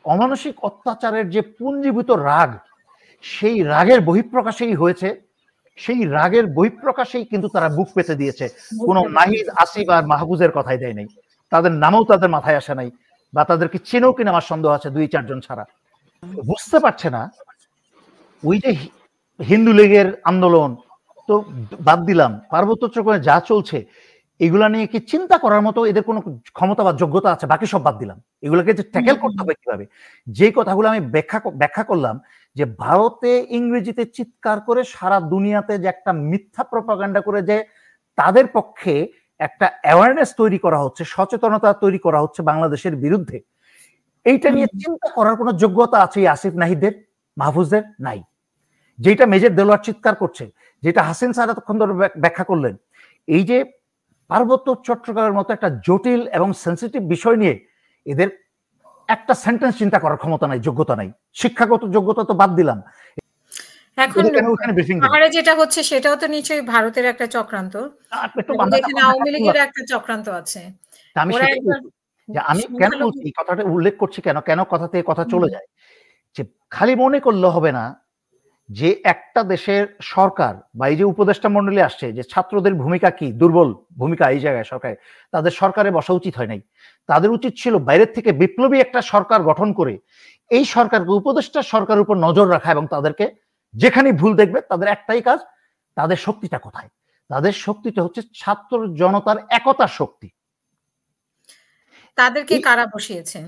Speaker 3: অমানসিক অত্যাচারের যে পুঞ্জীভূত রাগ, সেই রাগের বহিঃপ্রকাশেই হয়েছে, সেই রাগের বহিঃপ্রকাশেই কিন্তু তারা বুক পেতে দিয়েছে। কোনো নাহিদ, আসিফ আর মাহফুজের কথাই দেয় নাই, তাদের নামও তাদের মাথায় আসে নাই, বা তাদেরকে চেনেও কিনা আমার সন্দেহ আছে 2-4 জন ছাড়া। বুঝতে পারছে না ওই যে হিন্দু লীগের আন্দোলন তো বাদ দিলাম, পার্বত্য চট্টগ্রামে যা চলছে এগুলা নিয়ে কি চিন্তা করার মতো এদের কোনো ক্ষমতা বা যোগ্যতা আছে? বাকি সব বাদ দিলাম, এগুলোকে যে ট্যাকেল করতে হবে কিভাবে, যে কথাগুলো আমি ব্যাখ্যা করলাম, যে ভারতে ইংরেজিতে চিৎকার করে সারা দুনিয়াতে যে একটা মিথ্যা প্রপাগান্ডা করে যে তাদের পক্ষে একটা অ্যাওয়ারনেস তৈরি করা হচ্ছে, সচেতনতা তৈরি করা হচ্ছে বাংলাদেশের বিরুদ্ধে, এইটা নিয়ে চিন্তা করার কোনো যোগ্যতা আছে আসিফ নাহিদদের, মাহফুজদের? নাই। যেটা মেজর দেলোয়ার চিৎকার করছে, যেটা হাসিন স্যার এতক্ষণ ধরে ব্যাখ্যা করলেন, এই যে পার্বত্য চট্টগ্রামের মতো একটা জটিল এবং সেন্সিটিভ বিষয় নিয়ে এদের একটা সেন্টেন্স চিন্তা করার ক্ষমতা নাই, যোগ্যতা নাই। শিক্ষাগত যোগ্যতা তো বাদ দিলাম।
Speaker 2: এখন পাহাড়ে যেটা হচ্ছে সেটাও তো নিশ্চয়ই ভারতের একটা চক্রান্ত, এখানে আওয়ামী লীগের একটা চক্রান্ত আছে।
Speaker 3: আমি কেন বলছি, এই কথাটা উল্লেখ করছি কেন কথা থেকে কথা চলে যায়, যে খালি মনে করলে হবে না যে একটা দেশের সরকার বা এই যে উপদেষ্টা মন্ডলী আসছে, যে ছাত্রদের ভূমিকা কি, দুর্বল ভূমিকা এই জায়গায় সরকার, তাদের সরকারে বসা উচিত হয় নাই। তাদের উচিত ছিল বাইরের থেকে বিপ্লবী একটা সরকার গঠন করে এই সরকারকে, উপদেষ্টা সরকারের উপর নজর রাখা, এবং তাদেরকে যেখানে ভুল দেখবে তাদের একটাই কাজ, তাদের শক্তিটা কোথায়? তাদের শক্তিটা হচ্ছে ছাত্র জনতার একতার শক্তি।
Speaker 2: তাদেরকে কারা বসিয়েছে?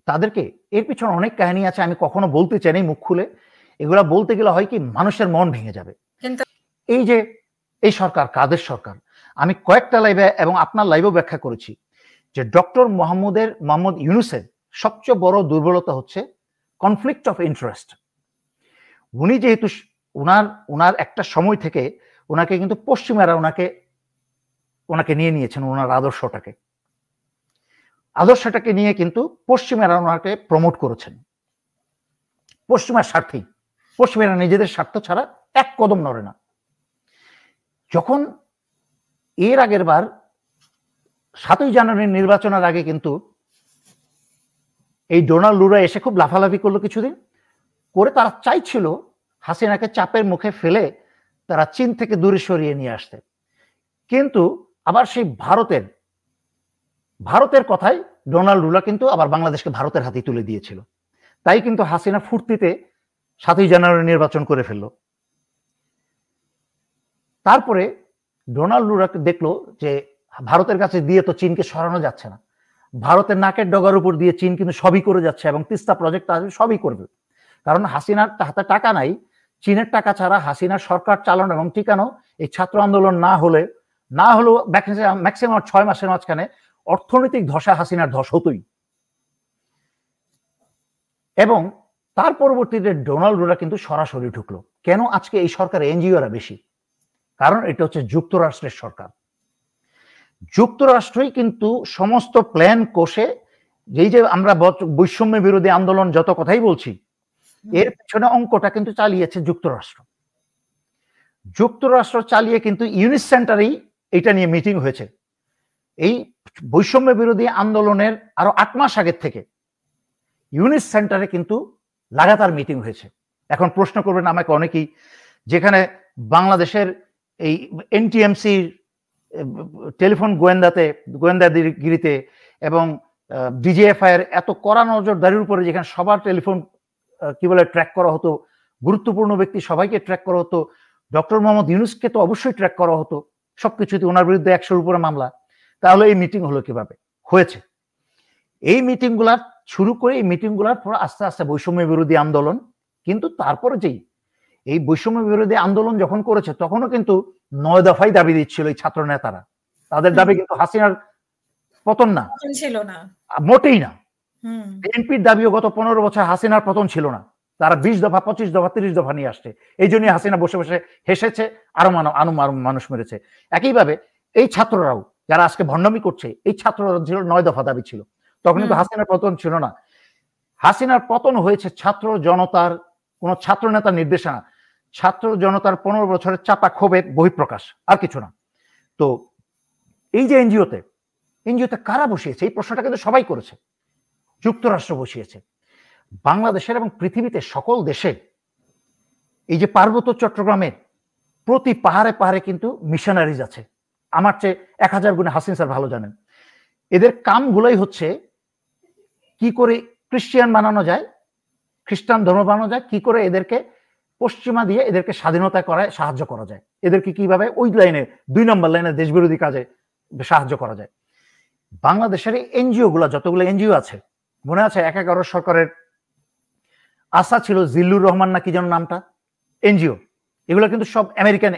Speaker 3: তাদেরকে এর পিছনে অনেক কাহিনী আছে, আমি কখনো বলতে চাই মুখ খুলে, এগুলা বলতে গেলে হয় কি মানুষের মন ভেঙে যাবে। এই যে এই সরকার কাদের সরকার, আমি কয়েকটা লাইভে এবং আপনার লাইভেও ব্যাখ্যা করেছি যে ডক্টর মোহাম্মদ ইউনূসের সবচেয়ে বড় দুর্বলতা হচ্ছে কনফ্লিক্ট অফ ইন্টারেস্ট। উনি যেহেতু ওনার একটা সময় থেকে ওনাকে কিন্তু পশ্চিমারা ওনাকে নিয়ে নিয়েছেন, ওনার আদর্শটাকে নিয়ে কিন্তু পশ্চিমারা ওনাকে প্রমোট করেছেন, পশ্চিমার স্বার্থেই। পশ্চিমারা নিজেদের স্বার্থ ছাড়া এক কদম নড়ে না। যখন এর আগের বার 7ই জানুয়ারির নির্বাচনের আগে কিন্তু এই ডোনাল্ড লুরা এসে খুব লাফালাফি করলো কিছুদিন করে, তারা চাইছিল হাসিনাকে চাপের মুখে ফেলে তারা চীন থেকে দূরে সরিয়ে নিয়ে আসতে। কিন্তু আবার সেই ভারতের কথাই ডোনাল্ড লুরা কিন্তু আবার বাংলাদেশকে ভারতের হাতে তুলে দিয়েছিল। তাই কিন্তু হাসিনা ফুর্তিতে 7ই জানুয়ারি নির্বাচন করে ফেললো। তারপরে ডোনাল্ড ট্রাম্প দেখলো যে ভারতের কাছে দিয়ে তো চীনকে সরানো যাচ্ছে না, ভারতের নাকের ডগার উপর দিয়ে চীন কিন্তু সবই করে যাচ্ছে এবং তিস্তা প্রজেক্ট সবই করবে, কারণ হাসিনার হাতে টাকা নাই। চীনের টাকা ছাড়া হাসিনার সরকার চালানো এবং টিকানো এই ছাত্র আন্দোলন না হলেও ম্যাক্সিমাম 6 মাসের মাঝখানে অর্থনৈতিক ধসা হাসিনার ধস হতোই। এবং তার পরবর্তীতে ডোনাল্ড ট্রাম্প কিন্তু সরাসরি ঢুকলো। কেন আজকে এই সরকারে এনজিওরা বেশি? কারণ এটা হচ্ছে যুক্তরাষ্ট্রের সরকার। যুক্তরাষ্ট্রই কিন্তু সমস্ত প্ল্যান কষে, যেই যে আমরা বৈষম্য বিরোধী আন্দোলন যত কথাই বলছি, এর পিছনে অঙ্কটা কিন্তু চালিয়েছে যুক্তরাষ্ট্র। যুক্তরাষ্ট্র চালিয়ে কিন্তু ইউনিস সেন্টারেই এটা নিয়ে মিটিং হয়েছে। এই বৈষম্য বিরোধী আন্দোলনের আরো 8 মাস আগের থেকে ইউনিস সেন্টারে কিন্তু লাগাতার মিটিং হয়েছে। এখন প্রশ্ন করবেন আমাকে অনেকেই, যেখানে বাংলাদেশের এই এনটিএমসির টেলিফোন গোয়েন্দাগিরিতে এবং ডিজিএফআই এর এত কড়া নজরদারির উপরে, যেখানে সবার টেলিফোন ট্র্যাক করা হতো, গুরুত্বপূর্ণ ব্যক্তি সবাইকে ট্র্যাক করা হতো, ডক্টর মোহাম্মদ ইউনূসকে তো অবশ্যই ট্র্যাক করা হতো, সবকিছুতে ওনার বিরুদ্ধে 100-র উপরে মামলা। তাহলে এই মিটিং হলো কিভাবে? হয়েছে এই মিটিংগুলার শুরু করে এই মিটিংগুলার পর আস্তে আস্তে বৈষম্য বিরোধী আন্দোলন। কিন্তু তারপরে যেই এই বৈষম্য বিরোধী আন্দোলন যখন করেছে তখনও কিন্তু 9 দফাই দাবি দিচ্ছিল এই ছাত্র নেতারা। তাদের দাবি কিন্তু হাসিনার পতন না,
Speaker 2: ছিল না,
Speaker 3: মোটেই না। বিএনপির দাবিও গত 15 বছর হাসিনার পতন ছিল না। তারা 20 দফা, 25 দফা, 30 দফা নিয়ে আসছে। এই জন্যই হাসিনা বসে বসে হেসেছে, আরো মানুষ মেরেছে। একইভাবে এই ছাত্ররাও যারা আজকে ভণ্ডামি করছে, এই ছাত্ররা ছিল 9 দফা দাবি ছিল, তখন কিন্তু হাসিনার পতন ছিল না। হাসিনার পতন হয়েছে ছাত্র জনতার, কোন ছাত্র নেতার নির্দেশনা, ছাত্র জনতার 15 বছরের চাপা ক্ষোভের বহিঃপ্রকাশ, আর কিছু না। তো এই যে এনজিওতে কারা বসিয়েছে, এই প্রশ্নটা কিন্তু সবাই করেছে। যুক্তরাষ্ট্র বসিয়েছে। বাংলাদেশের এবং পৃথিবীতে সকল দেশে এই যে পার্বত্য চট্টগ্রামের প্রতি পাহাড়ে পাহাড়ে কিন্তু মিশনারিজ আছে। আমার চেয়ে 1000 গুণে হাসিন স্যার ভালো জানেন। এদের কামগুলোই হচ্ছে কি করে খ্রিস্টান বানানো যায়, খ্রিস্টান ধর্ম বানানো যায়, কি করে এদেরকে পশ্চিমা দিয়ে এদেরকে স্বাধীনতা করায় সাহায্য করা যায়, এদেরকে কিভাবে ওই লাইনে 2 নম্বর লাইনে দেশবিরোধী কাজে সাহায্য করা যায়। বাংলাদেশের এনজিও গুলা, যতগুলো এনজিও আছে, মনে আছে 11 সরকারের আশা ছিল জিল্লুর রহমান না কি যেন নামটা, এনজিও, এগুলো কিন্তু সব আমেরিকান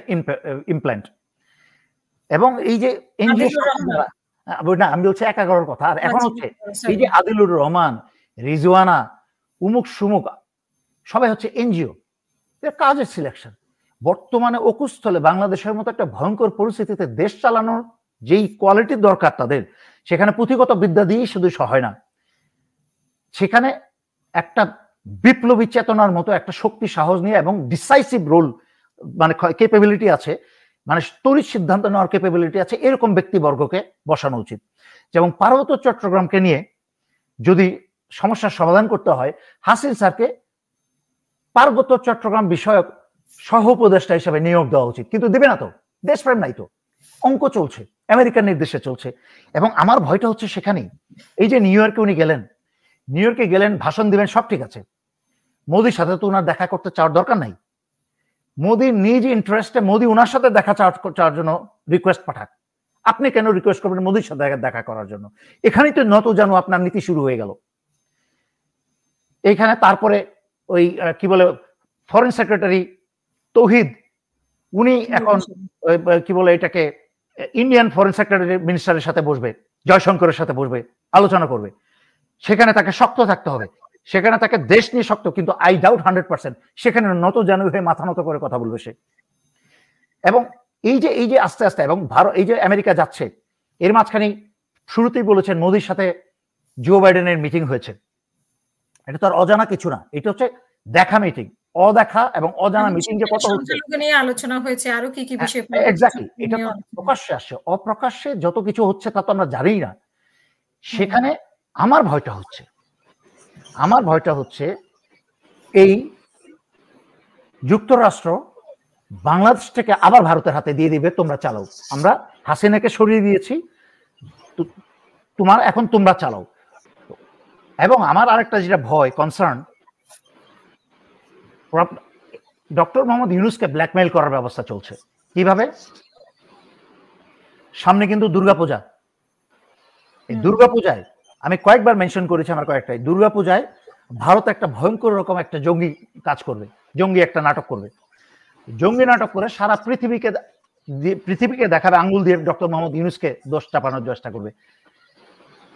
Speaker 3: ইমপ্ল্যান্ট। এবং এই যে এনজিও না, আমি বলছি 11 কথা। আর এখন হচ্ছে এই যে আদিলুর রহমান, রিজওয়ানা, উমুক সুমুক, সবাই হচ্ছে এনজিও, কাজের সিলেকশন। বর্তমানে অকুস্থলে বাংলাদেশের মতো একটা ভয়ঙ্কর পরিস্থিতিতে দেশ চালানোর যেই কোয়ালিটির দরকার তাদের, সেখানে পুঁথিগত বিদ্যা দিয়েই শুধু হয় না, সেখানে একটা বিপ্লবী চেতনার মতো একটা শক্তি, সাহস নিয়ে এবং ডিসাইসিভ রোল, মানে ক্যাপাবিলিটি আছে, মানে তড়িৎ সিদ্ধান্ত নেওয়ার ক্যাপাবিলিটি আছে, এরকম ব্যক্তিবর্গকে বসানো উচিত। যেমন পার্বত্য চট্টগ্রামকে নিয়ে যদি সমস্যার সমাধান করতে হয়, হাসিন স্যারকে পার্বত্য চট্টগ্রাম বিষয়ক সহ উপদেষ্টা হিসেবে নিয়োগ দেওয়া উচিত। কিন্তু দিবে না তো, দেশপ্রেম নাই তো, অঙ্ক চলছে, আমেরিকার নির্দেশে চলছে। এবং আমার ভয়টা হচ্ছে সেখানেই, এই যে নিউ ইয়র্কে উনি গেলেন, নিউ ইয়র্কে গেলেন, ভাষণ দিবেন, সব ঠিক আছে, মোদির সাথে তো ওনার দেখা করতে চাওয়ার দরকার নাই। মোদির নিজ ইন্টারেস্টে মোদি ওনার সাথে দেখা চাওয়ার জন্য রিকোয়েস্ট পাঠাক। আপনি কেন রিকোয়েস্ট করবেন মোদির সাথে দেখা করার জন্য? এখানেই তো নত জানো আপনার নীতি শুরু হয়ে গেল এইখানে। তারপরে ওই কি বলে ফরেন সেক্রেটারি তৌহিদ, উনি এখন কি বলে এটাকে ইন্ডিয়ান ফরেন সেক্রেটারি মিনিস্টারের সাথে বসবে, জয়শঙ্করের সাথে বসবে, আলোচনা করবে। সেখানে তাকে শক্ত থাকতে হবে, সেখানে তাকে দেশ নিয়ে শক্ত, কিন্তু আই ডাউট 100% সেখানে নত জানু হয়ে মাথা নত করে কথা বলবে সে। এবং এই যে আস্তে আস্তে, এবং ভারত এই যে আমেরিকা যাচ্ছে, এর মাঝখানে শুরুতেই বলেছেন মোদির সাথে জো বাইডেনের মিটিং হয়েছে। এটা তো আর অজানা কিছু না, এটা হচ্ছে দেখা মিটিং। অদেখা এবং অজানা মিটিং যে কত হচ্ছে
Speaker 2: নিয়ে আলোচনা হয়েছে, আরো কি কি বিষয়
Speaker 3: এক্স্যাক্টলি, এটা তো প্রকাশ্যে আসছে। অপ্রকাশ্যে যত কিছু হচ্ছে তা তো আমরা জানি না। সেখানে আমার ভয়টা হচ্ছে এই যুক্তরাষ্ট্র বাংলাদেশ থেকে আবার ভারতের হাতে দিয়ে দিবে, তোমরা চালাও, আমরা হাসিনাকে সরিয়ে দিয়েছি, তোমরা চালাও। এবং আমার আরেকটা যেটা ভয়, কনসার্ন, ডক্টর মোহাম্মদ ইউনূসকে ব্ল্যাকমেইল করার ব্যবস্থা চলছে। কিভাবে? সামনে কিন্তু দুর্গাপূজা, এই দুর্গাপূজায় আমি কয়েকবার মেনশন করেছি আমার কয়েকটাই, দুর্গাপূজায় ভারত একটা ভয়ঙ্কর রকম একটা জঙ্গি কাজ করবে, জঙ্গি একটা নাটক করবে। জঙ্গি নাটক করে সারা পৃথিবীকে দেখাবে আঙ্গুল দিয়ে ডক্টর মোহাম্মদ ইউনূসকে দোষ চাপানোর চেষ্টা করবে,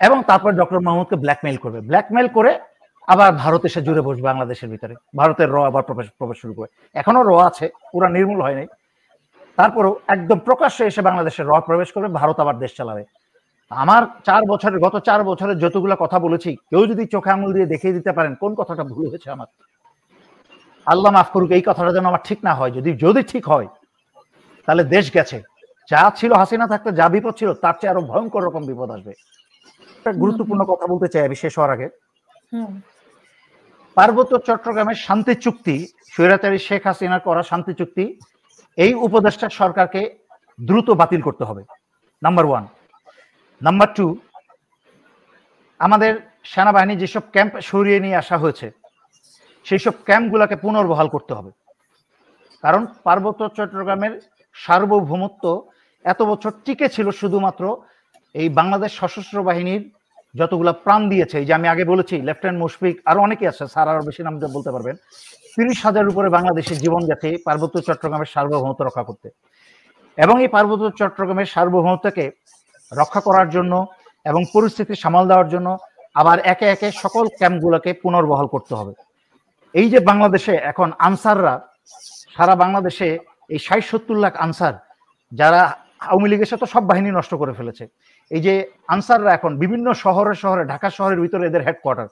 Speaker 3: এবং তারপর ডক্টর মোহাম্মদকে ব্ল্যাকমেইল করবে। ব্ল্যাকমেইল করে আবার ভারত এসে জুড়ে বসবে বাংলাদেশের ভিতরে, ভারতের র আবার প্রবেশ শুরু করে। এখনো র আছে, পুরা নির্মূল হয় নাই, তারপরেও একদম প্রকাশ্যে এসে বাংলাদেশের র প্রবেশ করবে, ভারত আবার দেশ চালাবে। আমার গত 4 বছরের যতগুলো কথা বলেছি, কেউ যদি চোখে আঙুল দিয়ে দেখিয়ে দিতে পারেন কোন কথাটা ভুল হয়েছে আমার, আল্লাহ মাফ করুক, এই কথাটা যেন আমার ঠিক না হয়। যদি ঠিক হয় তাহলে দেশ গেছে। যা ছিল হাসিনা থাকতে যা বিপদ ছিল তার চেয়ে আরো ভয়ঙ্কর রকম বিপদ আসবে। একটা গুরুত্বপূর্ণ কথা বলতে চাই আমি শেষ হওয়ার আগে। পার্বত্য চট্টগ্রামের শান্তি চুক্তি, স্বৈরাচারী শেখ হাসিনার করা শান্তি চুক্তি, এই উপদেষ্টা সরকারকে দ্রুত বাতিল করতে হবে, নাম্বার 1। নাম্বার 2, আমাদের সেনাবাহিনী যেসব ক্যাম্প সরিয়ে নিয়ে আসা হয়েছে সেই সব ক্যাম্পগুলোকে পুনর্বহাল করতে হবে। কারণ পার্বত্য চট্টগ্রামের সার্বভৌমত্ব এত বছর টিকে ছিল শুধুমাত্র এই বাংলাদেশ সশস্ত্র বাহিনীর যতগুলা প্রাণ দিয়েছে। এই যে আমি আগে বলেছি লেফটেন্যান্ট মুশফিক, আরো অনেকে আছে, স্যার আরো বেশি নাম বলতে পারবেন, 30,000 উপরে বাংলাদেশের জীবন গেছে পার্বত্য চট্টগ্রামের সার্বভৌমত্ব রক্ষা করতে। এবং এই পার্বত্য চট্টগ্রামের সার্বভৌমত্বকে রক্ষা করার জন্য এবং পরিস্থিতি সামাল দেওয়ার জন্য আবার একে একে সকল ক্যাম্পগুলোকে পুনর্বহাল করতে হবে। এই যে বাংলাদেশে এখন আনসাররা, সারা বাংলাদেশে এই 60-70 লাখ আনসার, যারা আওয়ামী লীগের সাথে সব বাহিনী নষ্ট করে ফেলেছে, এই যে আনসাররা এখন বিভিন্ন শহরে, ঢাকা শহরের ভিতরে এদের হেডকোয়ার্টার,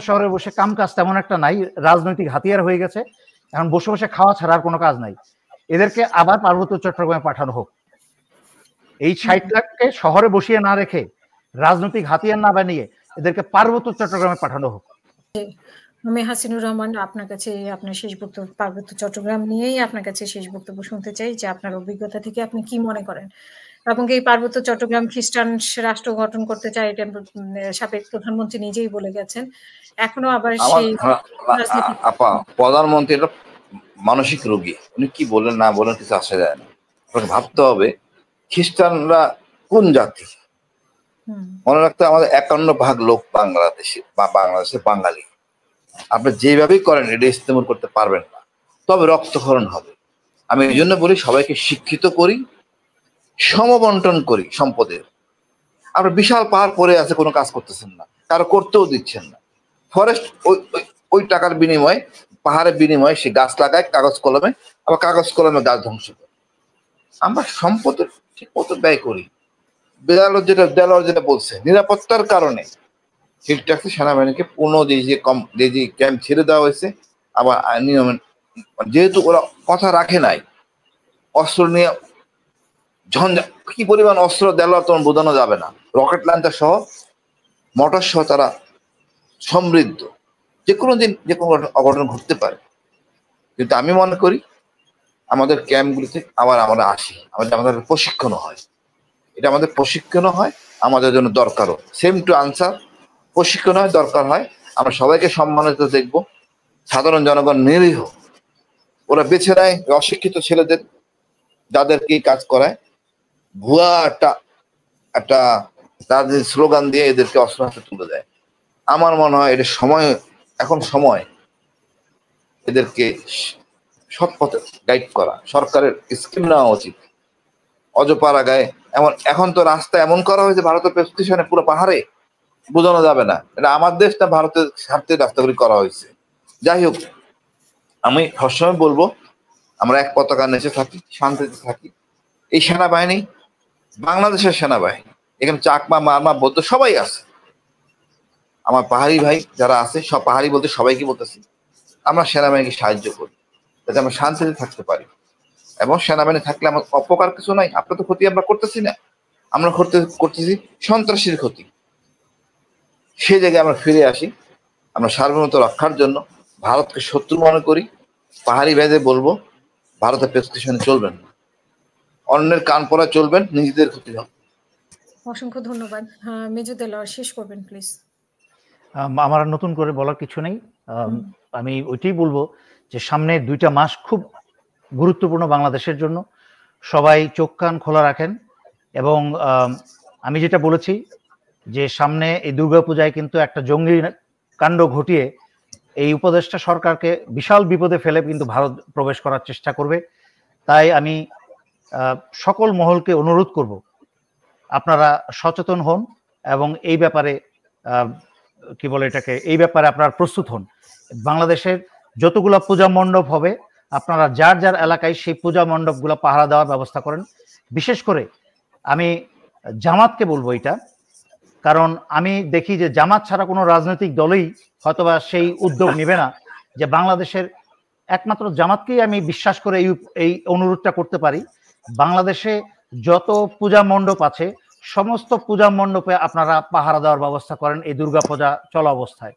Speaker 3: শহরে বসে কাম কাজ তেমন একটা নাই, রাজনৈতিক হাতিয়ার হয়ে গেছে, এখন বসে বসে খাওয়া ছাড়া আর কোনো কাজ নাই। এদেরকে আবার পার্বত্য চট্টগ্রামে পাঠানো হোক। এই 60 লাখকে শহরে বসিয়ে না রেখে, রাজনৈতিক হাতিয়ার না বানিয়ে এদেরকে পার্বত্য চট্টগ্রামে পাঠানো হোক।
Speaker 2: আমি হাসিনুর রহমান, আপনার কাছে আপনার শেষ বক্তব্য পার্বত্য চট্টগ্রাম নিয়েই আপনার কাছে শেষ বক্তব্য শুনতে চাই, যে আপনার অভিজ্ঞতা থেকে আপনি কি মনে করেন, এবং এই পার্বত্য চট্টগ্রাম খ্রিস্টান রাষ্ট্র গঠন করতে চায়, এটা সাবেক প্রধানমন্ত্রী নিজেই বলে গেছেন। এখনো আবার সেই
Speaker 1: প্রধানমন্ত্রী মানসিক রোগী, উনি কি বলেন না বলেন কিছু আসা যায় না। ভাবতে হবে খ্রিস্টানরা কোন জাতি। মনে রাখতে আমাদের 51% লোক বাংলাদেশে বা বাংলাদেশের বাঙালি। আপনি যেভাবেই করেন এটা ইস্তেমাল করতে পারবেন না, তবে রক্তক্ষরণ হবে। আমি এই জন্য বলি সবাইকে শিক্ষিত করি, সমবন্টন করি সম্পদের। আপনার বিশাল পাহাড় পড়ে আছে, কোনো কাজ করতেছেন না, কারো করতেও দিচ্ছেন না। ফরেস্ট ওই টাকার বিনিময়ে, পাহাড়ের বিনিময়ে সে গাছ লাগায় কাগজ কলমে, আবার কাগজ কলমে গাছ ধ্বংস করে। আমরা সম্পদের ঠিক মতো ব্যয় করি। দেলোয়ার যেটা বলছে, নিরাপত্তার কারণে ঠিকঠাক সেনাবাহিনীকে যে ক্যাম্প ছেড়ে দেওয়া হয়েছে, আবার নিয়মে, যেহেতু ওরা কথা রাখে নাই, অস্ত্র নিয়ে কি পরিমাণ অস্ত্র দেলোয়ার তোমার বোঝানো যাবে না। রকেট লঞ্চার সহ, মোটর সহ তারা সমৃদ্ধ, যে কোনো দিন যে কোনো অঘটন ঘটতে পারে। কিন্তু আমি মনে করি আমাদের ক্যাম্পগুলিতে আবার আমরা আসি, আমাদের প্রশিক্ষণও হয়, এটা আমাদের প্রশিক্ষণও হয়, আমাদের জন্য দরকারও। সেম টু আনসার, প্রশিক্ষণ হয়, দরকার হয়। আমরা সবাইকে সম্মানিত দেখব। সাধারণ জনগণ নিরীহ, ওরা বেছে নেয় অশিক্ষিত ছেলেদের, যাদেরকে কাজ করায়, ভুয়া একটা তাদের স্লোগান দিয়ে এদেরকে অস্ত্র হাতে তুলে দেয়। আমার মনে হয় এটা এখন সময় এদেরকে সৎ পথে গাইড করা, সরকারের স্কিম নেওয়া উচিত। অজপাড়া গায়ে এখন তো রাস্তা এমন করা হয়েছে, ভারতের প্রেসক্রিপশনে পুরো পাহাড়ে বোঝানো যাবে না এটা আমার দেশ না ভারতের স্বার্থে রাস্তাগুলি করা হয়েছে। যাই হোক, আমি সবসময় বলবো আমরা এক পতাকা নিচে থাকি, শান্তিতে থাকি। এই সেনাবাহিনী বাংলাদেশের সেনাবাহিনী, এখানে চাকমা, মারমা, বৌদ্ধ সবাই আছে। আমার পাহাড়ি ভাই যারা আছে, সব পাহাড়ি বলতে সবাইকে বলতেছি, আমরা সেনাবাহিনীকে সাহায্য করি যাতে আমরা শান্তিতে থাকতে পারি। এবং সেনাবাহিনী থাকলে আমার অপকার কিছু নাই। আপনার তো ক্ষতি আমরা করতেছি না, আমরা করতেছি সন্ত্রাসীর ক্ষতি। সে জায়গায় আমরা ফিরে আসি। আমরা সার্বভৌমত্ব রক্ষার জন্য ভারতকে শত্রু মনে করি। পাহাড়ি ভাইদের বলবো ভারতের প্রেসক্রিপশনে চলবেন না, অন্যের কান পড়া চলবেন, নিজেদের ক্ষতি হবে।
Speaker 2: অসংখ্য ধন্যবাদ। মেজর দেলোয়ার, শেষ করবেন প্লিজ।
Speaker 3: আমার আর নতুন করে বলার কিছু নেই। আমি ওইটাই বলবো যে সামনে 2টা মাস খুব গুরুত্বপূর্ণ বাংলাদেশের জন্য। সবাই চোখ কান খোলা রাখেন এবং আমি যেটা বলেছি যে সামনে এই দুর্গাপূজায় কিন্তু একটা জঙ্গি কাণ্ড ঘটিয়ে এই উপদেষ্টা সরকারকে বিশাল বিপদে ফেলে কিন্তু ভারত প্রবেশ করার চেষ্টা করবে। তাই আমি সকল মহলকে অনুরোধ করব আপনারা সচেতন হন এবং এই ব্যাপারে কি বলে এটাকে, এই ব্যাপারে আপনারা প্রস্তুত হন। বাংলাদেশের যতগুলো পূজা মণ্ডপ হবে আপনারা যার যার এলাকায় সেই পূজা মণ্ডপগুলো পাহারা দেওয়ার ব্যবস্থা করেন। বিশেষ করে আমি জামাতকে বলবো এটা, কারণ আমি দেখি যে জামাত ছাড়া কোনো রাজনৈতিক দলই হয়তোবা সেই উদ্যোগ নেবে না। যে বাংলাদেশের একমাত্র জামাতকেই আমি বিশ্বাস করে এই অনুরোধটা করতে পারি, বাংলাদেশে যত পূজা মণ্ডপ আছে সমস্ত পূজা মণ্ডপে আপনারা পাহারা দেওয়ার ব্যবস্থা করেন এই দুর্গা পূজা চলা অবস্থায়,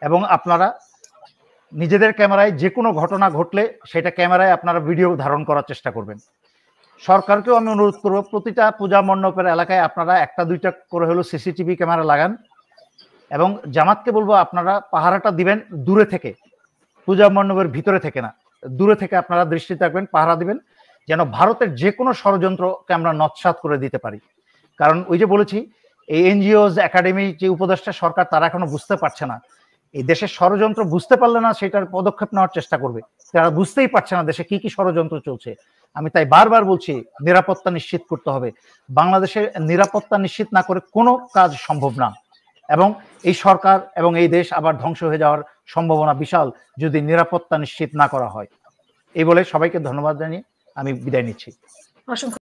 Speaker 3: এবং আপনারা নিজেদের ক্যামেরায় যে কোনো ঘটনা ঘটলে সেটা ক্যামেরায় আপনারা ভিডিও ধারণ করার চেষ্টা করবেন। সরকারকেও আমি অনুরোধ করবো প্রতিটা পূজা মণ্ডপের এলাকায় আপনারা 1-2টা করে হলো সিসিটিভি ক্যামেরা লাগান, এবং জামাতকে বলবো আপনারা পাহারাটা দিবেন দূরে থেকে, পূজা মণ্ডপের ভিতরে থেকে না, দূরে থেকে আপনারা দৃষ্টি রাখবেন, পাহারা দিবেন, যেন ভারতের যে কোনো ষড়যন্ত্রকে আমরা নৎসাৎ করে দিতে পারি। কারণ ওই যে বলেছি এই এনজিওস একাডেমি যে উপদেষ্টা সরকার তারা এখনো বুঝতে পারছে না, এই দেশের ষড়যন্ত্র বুঝতে পারলে না সেটার পদক্ষেপ নেওয়ার চেষ্টা করবে। তারা বুঝতেই পারছে না দেশে কি কি ষড়যন্ত্র চলছে। আমি তাই বারবার বলছি নিরাপত্তা নিশ্চিত করতে হবে। বাংলাদেশের নিরাপত্তা নিশ্চিত না করে কোনো কাজ সম্ভব না, এবং এই সরকার এবং এই দেশ আবার ধ্বংস হয়ে যাওয়ার সম্ভাবনা বিশাল যদি নিরাপত্তা নিশ্চিত না করা হয়। এই বলে সবাইকে ধন্যবাদ জানিয়ে আমি বিদায় নিচ্ছি।
Speaker 2: অসংখ্য